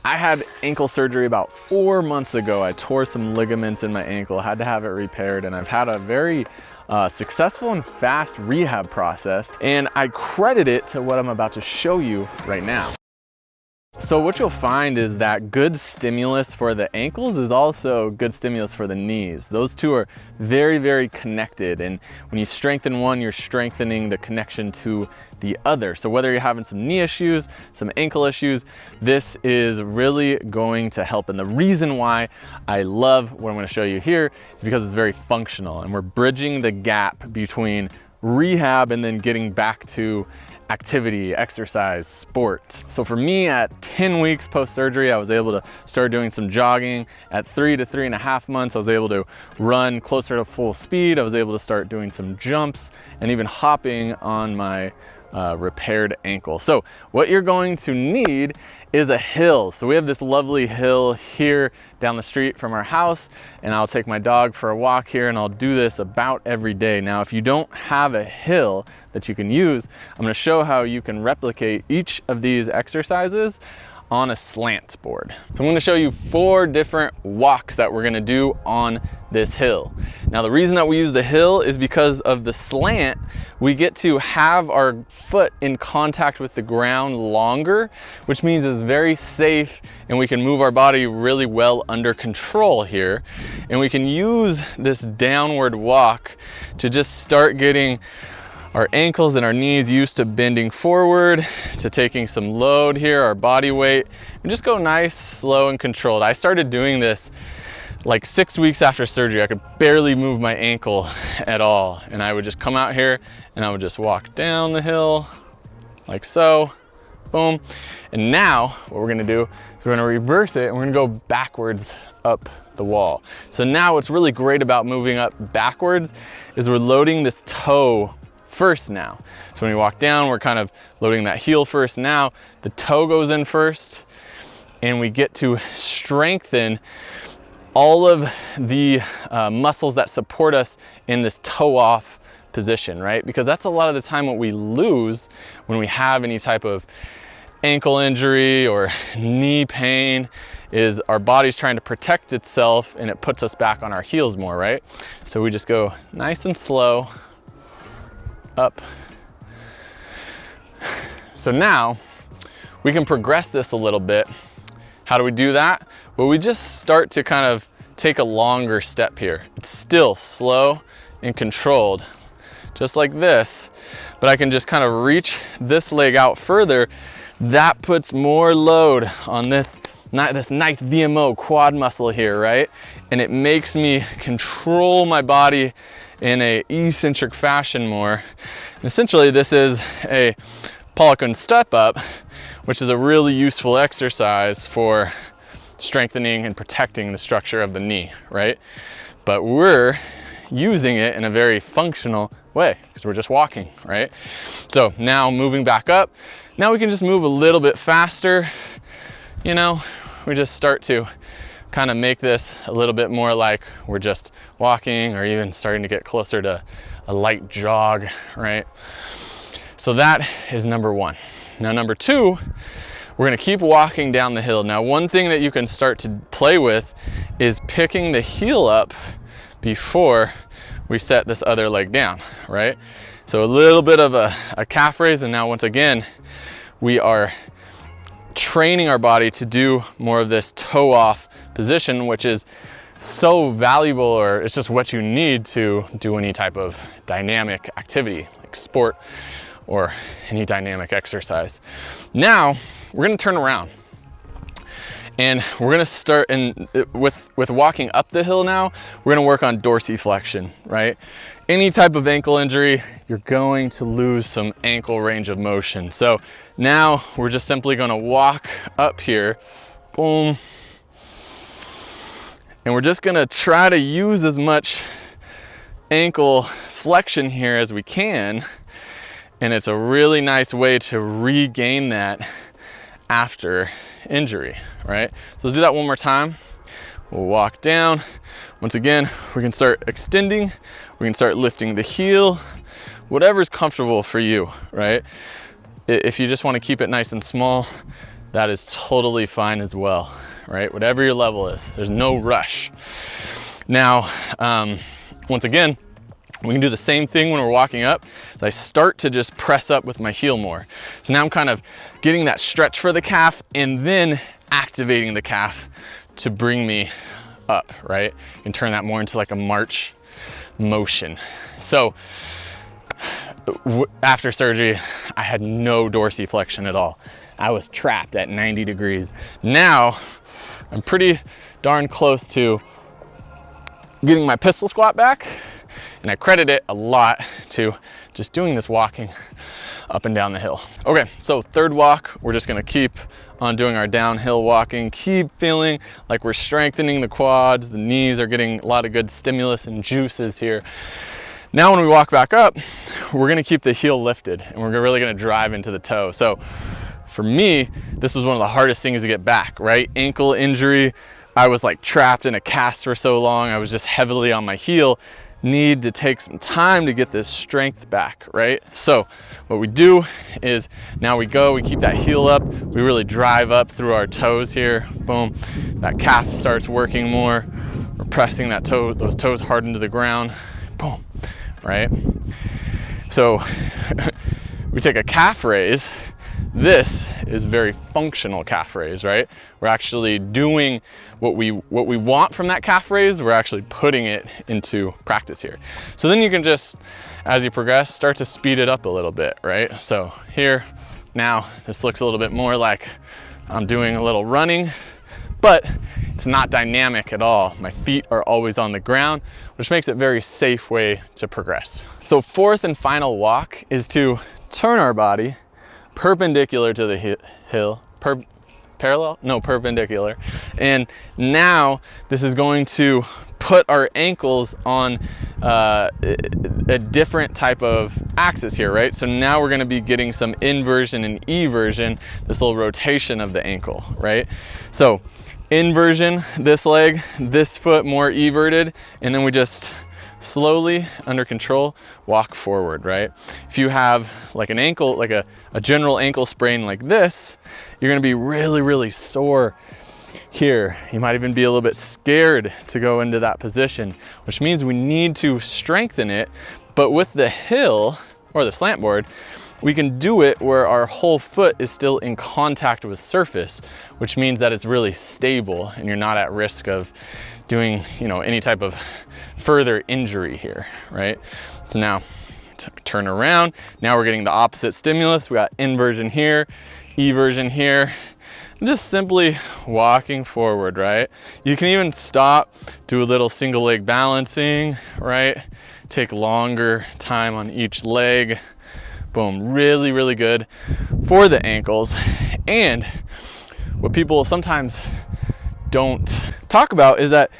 I had ankle surgery about 4 months ago. I tore some ligaments in my ankle, had to have it repaired, and I've had a very successful and fast rehab process, and I credit it to what I'm about to show you right now. So what you'll find is that good stimulus for the ankles is also good stimulus for the knees. Those two are very, very connected, and when you strengthen one, you're strengthening the connection to the other. So whether you're having some knee issues, some ankle issues, this is really going to help. And the reason why I love what I'm going to show you here is because it's very functional, and we're bridging the gap between rehab and then getting back to activity, exercise, sport. So for me, at 10 weeks post-surgery, I was able to start doing some jogging. At 3 to 3.5 months, I was able to run closer to full speed. I was able to start doing some jumps and even hopping on my repaired ankle. So what you're going to need is a hill. So we have this lovely hill here down the street from our house, and I'll take my dog for a walk here, and I'll do this about every day. Now, if you don't have a hill that you can use, I'm going to show how you can replicate each of these exercises on a slant board. So I'm going to show you 4 different walks that we're going to do on this hill. Now, the reason that we use the hill is because of the slant. We get to have our foot in contact with the ground longer, which means it's very safe, and we can move our body really well under control here. And we can use this downward walk to just start getting our ankles and our knees used to bending forward, to taking some load here, our body weight, and just go nice, slow, and controlled. I started doing this like 6 weeks after surgery. I could barely move my ankle at all. And I would just come out here and I would just walk down the hill like so, boom. And now what we're gonna do is we're gonna reverse it and we're gonna go backwards up the wall. So now what's really great about moving up backwards is we're loading this toe first now. So when we walk down, we're kind of loading that heel first. Now the toe goes in first, and we get to strengthen all of the muscles that support us in this toe off position, right? Because that's a lot of the time what we lose when we have any type of ankle injury or knee pain, is our body's trying to protect itself, and it puts us back on our heels more, right? So we just go nice and slow up. So now we can progress this a little bit. How do we do that? Well, we just start to kind of take a longer step here. It's still slow and controlled, just like this, but I can just kind of reach this leg out further. That puts more load on this nice VMO quad muscle here, right? And it makes me control my body in a eccentric fashion more. And essentially, this is a Pollock step up, which is a really useful exercise for strengthening and protecting the structure of the knee, right? But we're using it in a very functional way because we're just walking, right? So now moving back up, now we can just move a little bit faster. You know, we just start to kind of make this a little bit more like we're just walking, or even starting to get closer to a light jog, right? So that is number 1. Now number 2, we're gonna keep walking down the hill. Now, one thing that you can start to play with is picking the heel up before we set this other leg down, right? So a little bit of a calf raise, and now once again, we are training our body to do more of this toe off position, which is so valuable, or it's just what you need to do any type of dynamic activity like sport or any dynamic exercise. Now we're going to turn around, and we're going to start with walking up the hill. Now we're going to work on dorsiflexion, right? Any type of ankle injury, you're going to lose some ankle range of motion. So now we're just simply going to walk up here, boom, and we're just going to try to use as much ankle flexion here as we can. And it's a really nice way to regain that after injury, right? So let's do that one more time. We'll walk down. Once again, we can start extending. We can start lifting the heel, whatever's comfortable for you, right? If you just want to keep it nice and small, that is totally fine as well, right? Whatever your level is, there's no rush. Now, once again, we can do the same thing when we're walking up. I start to just press up with my heel more. So now I'm kind of getting that stretch for the calf and then activating the calf to bring me up, right? You can turn that more into like a march motion. So after surgery, I had no dorsiflexion at all. I was trapped at 90 degrees. Now I'm pretty darn close to getting my pistol squat back, and I credit it a lot to just doing this walking up and down the hill. Okay, so third walk, we're just gonna keep on doing our downhill walking, keep feeling like we're strengthening the quads, the knees are getting a lot of good stimulus and juices here. Now when we walk back up, we're gonna keep the heel lifted and we're really gonna drive into the toe. So for me, this was one of the hardest things to get back, right? Ankle injury, I was like trapped in a cast for so long, I was just heavily on my heel. Need to take some time to get this strength back, right? So what we do is now we keep that heel up, we really drive up through our toes here, boom. That calf starts working more. We're pressing that toe, those toes hard into the ground, boom, right? So we take a calf raise. This is very functional calf raise, right? We're actually doing what we want from that calf raise, we're actually putting it into practice here. So then you can just, as you progress, start to speed it up a little bit, right? So here, now, this looks a little bit more like I'm doing a little running, but it's not dynamic at all. My feet are always on the ground, which makes it a very safe way to progress. So fourth and final walk is to turn our body perpendicular to the hill, perpendicular. And now this is going to put our ankles on a different type of axis here, right? So now we're gonna be getting some inversion and eversion, this little rotation of the ankle, right? So inversion, this leg, this foot more everted, and then we just slowly, under control, walk forward, right? If you have like an ankle, like a general ankle sprain like this, you're gonna be really, really sore here. You might even be a little bit scared to go into that position, which means we need to strengthen it. But with the hill or the slant board, we can do it where our whole foot is still in contact with surface, which means that it's really stable and you're not at risk of doing, you know, any type of further injury here, right? So now turn around. Now we're getting the opposite stimulus. We got inversion here, eversion here. Just simply walking forward, right? You can even stop, do a little single leg balancing, right? Take longer time on each leg. Boom, really, really good for the ankles. And what people sometimes don't talk about is that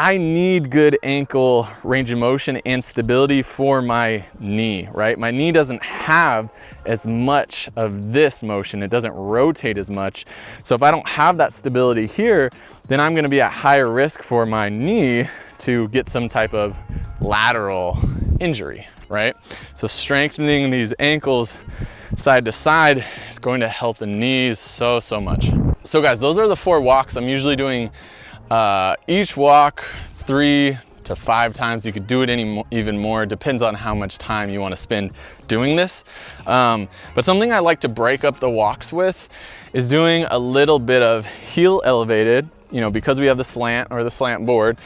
I need good ankle range of motion and stability for my knee, right? My knee doesn't have as much of this motion. It doesn't rotate as much. So if I don't have that stability here, then I'm gonna be at higher risk for my knee to get some type of lateral injury, right? So strengthening these ankles side to side is going to help the knees so much. So guys, those are the 4 walks. I'm usually doing each walk 3 to 5 times. You could do it even more, depends on how much time you want to spend doing this. But something I like to break up the walks with is doing a little bit of heel elevated, you know, because we have the slant or the slant board,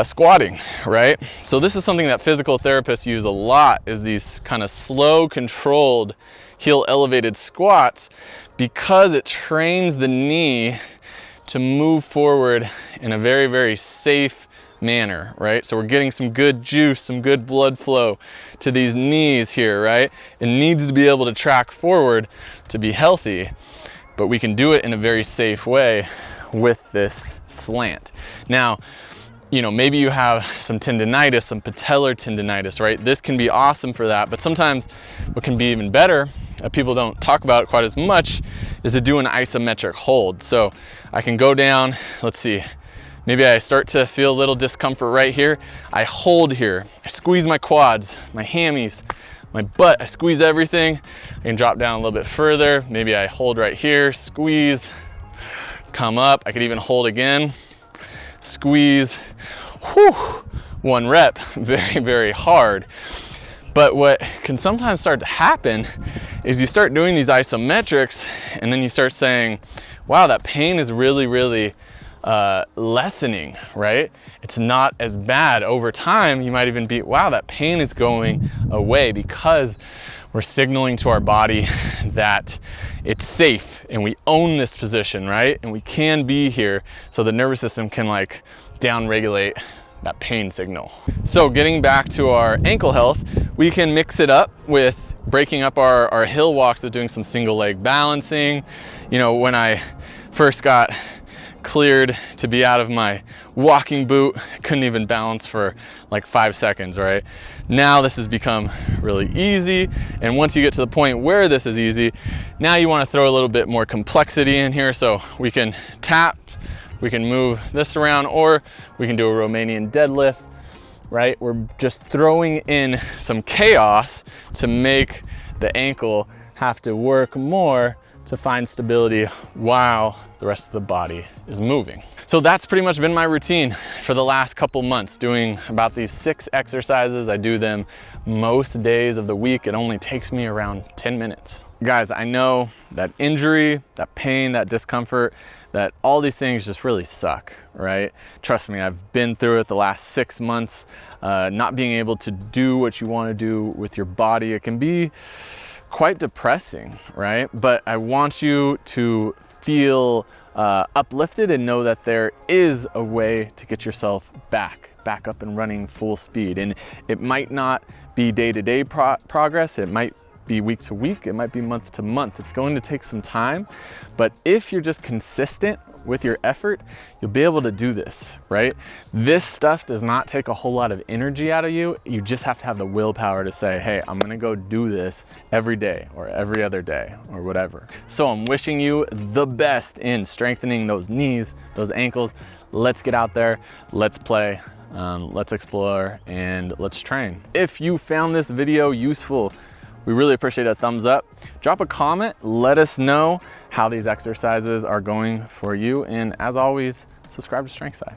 squatting, right? So this is something that physical therapists use a lot, is these kind of slow, controlled heel elevated squats, because it trains the knee to move forward in a very, very safe manner, right? So we're getting some good juice, some good blood flow to these knees here, right? It needs to be able to track forward to be healthy, but we can do it in a very safe way with this slant. Now, you know, maybe you have some tendinitis, some patellar tendinitis, right? This can be awesome for that, but sometimes what can be even better, people don't talk about it quite as much, is to do an isometric hold. So I can go down, let's see, maybe I start to feel a little discomfort right here. I hold here, I squeeze my quads, my hammies, my butt, I squeeze everything. I can drop down a little bit further. Maybe I hold right here, squeeze, come up. I could even hold again, squeeze. Whew. 1 rep, very, very hard. But what can sometimes start to happen is you start doing these isometrics and then you start saying, wow, that pain is really lessening, right? It's not as bad. Over time, you might even be, wow, that pain is going away, because we're signaling to our body that it's safe and we own this position, right? And we can be here, so the nervous system can like down-regulate that pain signal. So getting back to our ankle health, we can mix it up with breaking up our hill walks with doing some single leg balancing. You know, when I first got cleared to be out of my walking boot, I couldn't even balance for like 5 seconds, right? Now this has become really easy. And once you get to the point where this is easy, now you want to throw a little bit more complexity in here. So we can tap, we can move this around, or we can do a Romanian deadlift, right? We're just throwing in some chaos to make the ankle have to work more to find stability while the rest of the body is moving. So that's pretty much been my routine for the last couple months, doing about these 6 exercises. I do them most days of the week. It only takes me around 10 minutes. Guys, I know that injury, that pain, that discomfort, that all these things just really suck, right? Trust me, I've been through it the last 6 months. Not being able to do what you want to do with your body, it can be quite depressing, right? But I want you to feel uplifted and know that there is a way to get yourself back up and running full speed. And it might not be day-to-day progress. It might be week to week. It might be month to month. It's going to take some time, but if you're just consistent with your effort, you'll be able to do this, right? This stuff does not take a whole lot of energy out of you. You just have to have the willpower to say, hey, I'm gonna go do this every day or every other day or whatever. So I'm wishing you the best in strengthening those knees, those ankles. Let's get out there, let's play, let's explore, and let's train. If you found this video useful, we really appreciate a thumbs up. Drop a comment, let us know how these exercises are going for you. And as always, subscribe to StrengthSide.